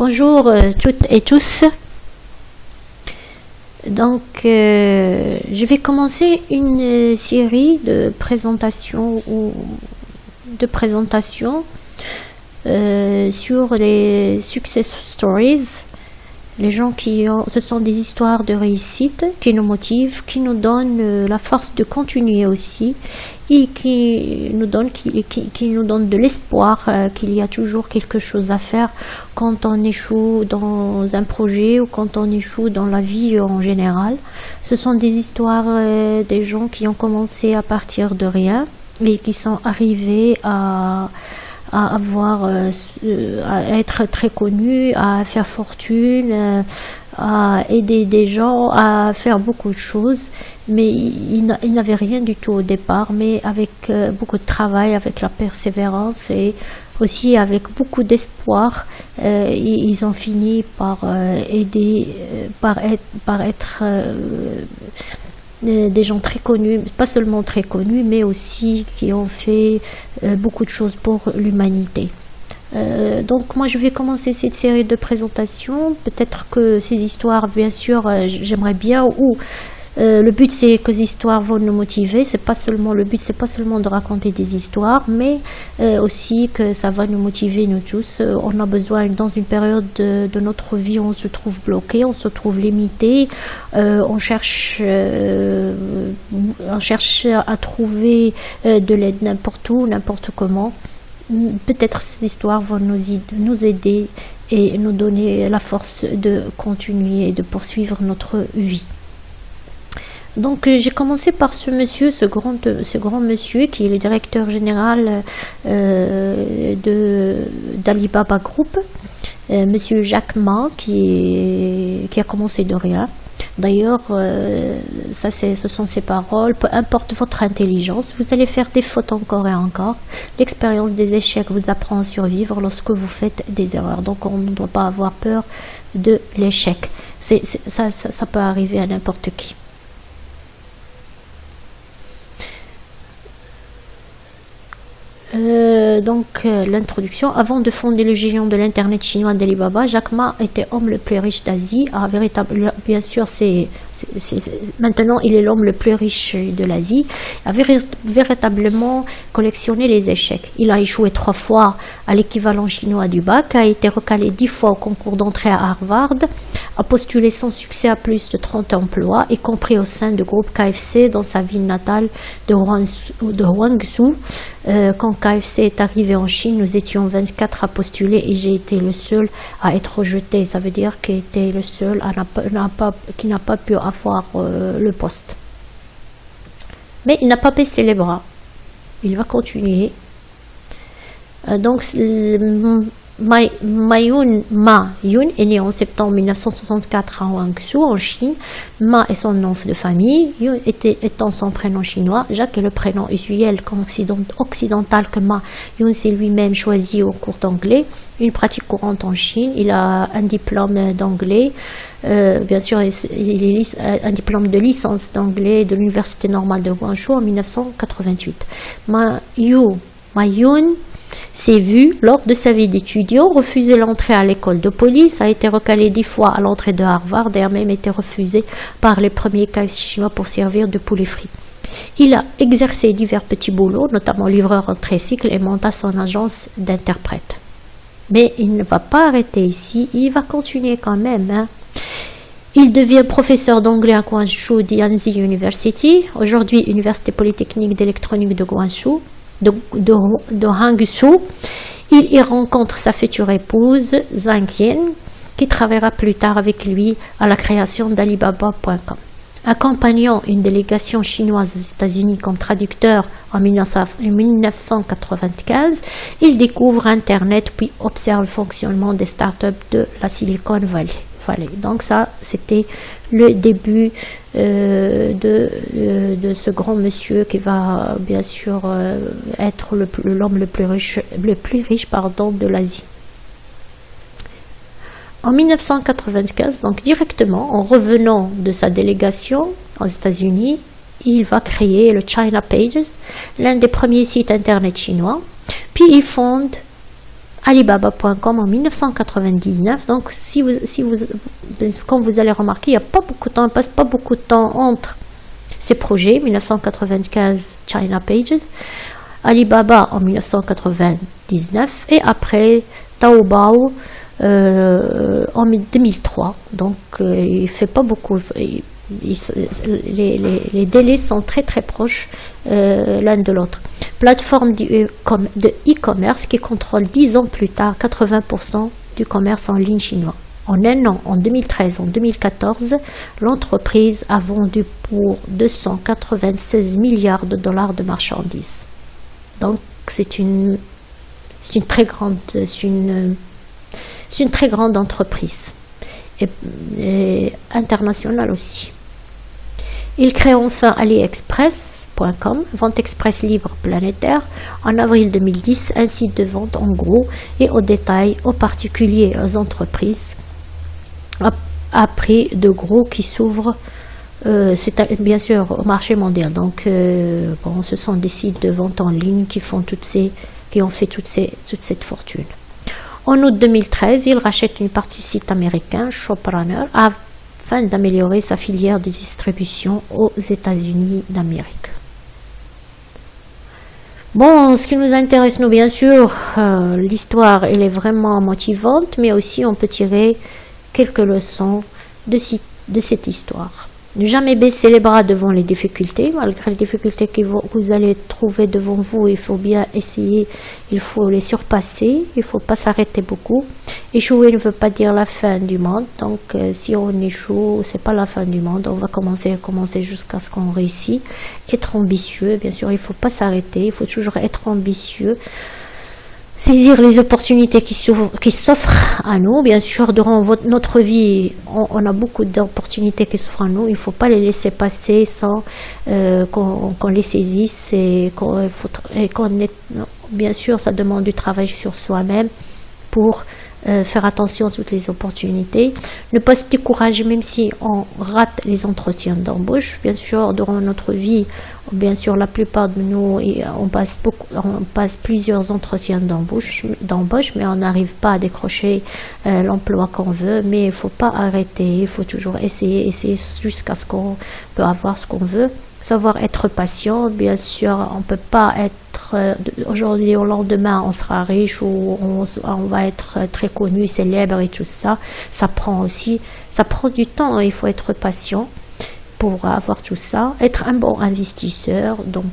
Bonjour toutes et tous. Donc, je vais commencer une série de présentations sur les success stories. Les gens ce sont des histoires de réussite qui nous motivent, qui nous donnent la force de continuer aussi et qui nous donnent de l'espoir qu'il y a toujours quelque chose à faire quand on échoue dans un projet ou quand on échoue dans la vie en général. Ce sont des histoires des gens qui ont commencé à partir de rien et qui sont arrivés à être très connus, à faire fortune, à aider des gens, à faire beaucoup de choses, mais ils n'avaient rien du tout au départ, mais avec beaucoup de travail, avec la persévérance et aussi avec beaucoup d'espoir, ils ont fini par être des gens très connus, pas seulement très connus, mais aussi qui ont fait beaucoup de choses pour l'humanité. Donc moi je vais commencer cette série de présentations. Peut-être que ces histoires, bien sûr, j'aimerais bien, le but c'est que ces histoires vont nous motiver. Le but c'est pas seulement de raconter des histoires, mais aussi que ça va nous motiver nous tous. On a besoin, dans une période de notre vie où on se trouve bloqué, on se trouve limité, on cherche à trouver de l'aide n'importe où, n'importe comment. Peut-être ces histoires vont nous aider et nous donner la force de continuer et de poursuivre notre vie. Donc j'ai commencé par ce grand monsieur qui est le directeur général d'Alibaba Group, monsieur Jack Ma, qui a commencé de rien. D'ailleurs, ce sont ses paroles: peu importe votre intelligence, vous allez faire des fautes encore et encore. L'expérience des échecs vous apprend à survivre lorsque vous faites des erreurs. Donc on ne doit pas avoir peur de l'échec. Ça peut arriver à n'importe qui. L'introduction. Avant de fonder le géant de l'internet chinois d'Alibaba, Jack Ma était l'homme le plus riche d'Asie. Bien sûr, maintenant il est l'homme le plus riche de l'Asie. Il a véritablement collectionné les échecs. Il a échoué 3 fois à l'équivalent chinois du bac, a été recalé 10 fois au concours d'entrée à Harvard, a postulé sans succès à plus de 30 emplois, y compris au sein du groupe KFC dans sa ville natale de Huangzhou. Quand KFC est arrivé en Chine, nous étions 24 à postuler et j'ai été le seul à être rejeté. Ça veut dire qu'il était le seul qui n'a pas pu avoir le poste. Mais il n'a pas baissé les bras. Il va continuer. Ma Yun est né en septembre 1964 à Huangzhou, en Chine. Ma est son nom de famille, Yun étant son prénom chinois. Jacques est le prénom usuel occidental que Ma Yun s'est lui-même choisi au cours d'anglais, une pratique courante en Chine. Il a un diplôme d'anglais, bien sûr, il a un diplôme de licence d'anglais de l'université normale de Guangzhou en 1988. Ma Yun s'est vu, lors de sa vie d'étudiant, refuser l'entrée à l'école de police, a été recalé 10 fois à l'entrée de Harvard et a même été refusé par les premiers KFC chinois pour servir de poulet frit. Il a exercé divers petits boulots, notamment livreur en tricycle, et monta son agence d'interprète. Mais il ne va pas arrêter ici, il va continuer quand même. Il devient professeur d'anglais à Guangzhou Dianzi University, aujourd'hui Université Polytechnique d'électronique de Guangzhou. De Hangzhou. Il y rencontre sa future épouse, Zhang Yan, qui travaillera plus tard avec lui à la création d'Alibaba.com. Accompagnant une délégation chinoise aux États-Unis comme traducteur en 1995, il découvre Internet puis observe le fonctionnement des startups de la Silicon Valley. Donc ça, c'était le début de ce grand monsieur qui va bien sûr être l'homme le plus riche de l'Asie. En 1995, donc directement en revenant de sa délégation aux États-Unis, il va créer le China Pages, l'un des premiers sites internet chinois. Puis il fonde Alibaba.com en 1999. Donc, comme vous allez remarquer, il n'y a pas beaucoup de temps, il passe pas beaucoup de temps entre ces projets. 1995, China Pages, Alibaba en 1999 et après Taobao en 2003. Donc, il fait pas beaucoup. Les délais sont très proches l'un de l'autre. Plateforme de e-commerce qui contrôle 10 ans plus tard 80% du commerce en ligne chinois. En un an, en 2013, en 2014, l'entreprise a vendu pour 296 milliards de dollars de marchandises. Donc c'est une très grande entreprise et internationale aussi. Il crée enfin AliExpress.com, vente express libre planétaire, en avril 2010, un site de vente en gros et au détail aux particuliers et aux entreprises à prix de gros qui s'ouvre c'est bien sûr au marché mondial. Donc bon, ce sont des sites de vente en ligne qui ont fait toute cette fortune. En août 2013, il rachète une partie site américain, ShopRunner, afin d'améliorer sa filière de distribution aux États-Unis d'Amérique. Bon, ce qui nous intéresse, nous, bien sûr, l'histoire, elle est vraiment motivante, mais aussi on peut tirer quelques leçons de cette histoire. Ne jamais baisser les bras devant les difficultés, malgré les difficultés que vous allez trouver devant vous, il faut bien essayer, il faut les surpasser, il ne faut pas s'arrêter beaucoup. Échouer ne veut pas dire la fin du monde, donc si on échoue, c'est pas la fin du monde, on va commencer jusqu'à ce qu'on réussisse. Être ambitieux, bien sûr, il ne faut pas s'arrêter, il faut toujours être ambitieux. Saisir les opportunités qui s'offrent à nous. Bien sûr, durant notre vie, on a beaucoup d'opportunités qui s'offrent à nous. Il ne faut pas les laisser passer sans qu'on les saisisse bien sûr, ça demande du travail sur soi-même pour faire attention à toutes les opportunités. Ne pas se décourager même si on rate les entretiens d'embauche. Bien sûr, durant notre vie, bien sûr, la plupart de nous, on passe plusieurs entretiens d'embauche, mais on n'arrive pas à décrocher l'emploi qu'on veut. Mais il ne faut pas arrêter, il faut toujours essayer jusqu'à ce qu'on peut avoir ce qu'on veut. Savoir être patient, bien sûr, on ne peut pas être aujourd'hui au lendemain, on sera riche ou on va être très connu, célèbre et tout ça. Ça prend du temps, il faut être patient pour avoir tout ça. Être un bon investisseur, donc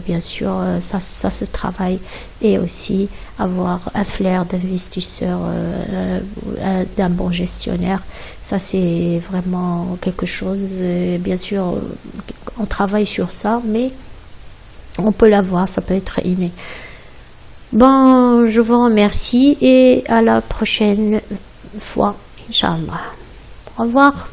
bien sûr, ça se travaille, et aussi avoir un flair d'investisseur, d'un bon gestionnaire. Ça, c'est vraiment quelque chose, bien sûr, on travaille sur ça, mais on peut l'avoir, ça peut être inné. Bon, je vous remercie et à la prochaine fois, Inch'Allah. Au revoir.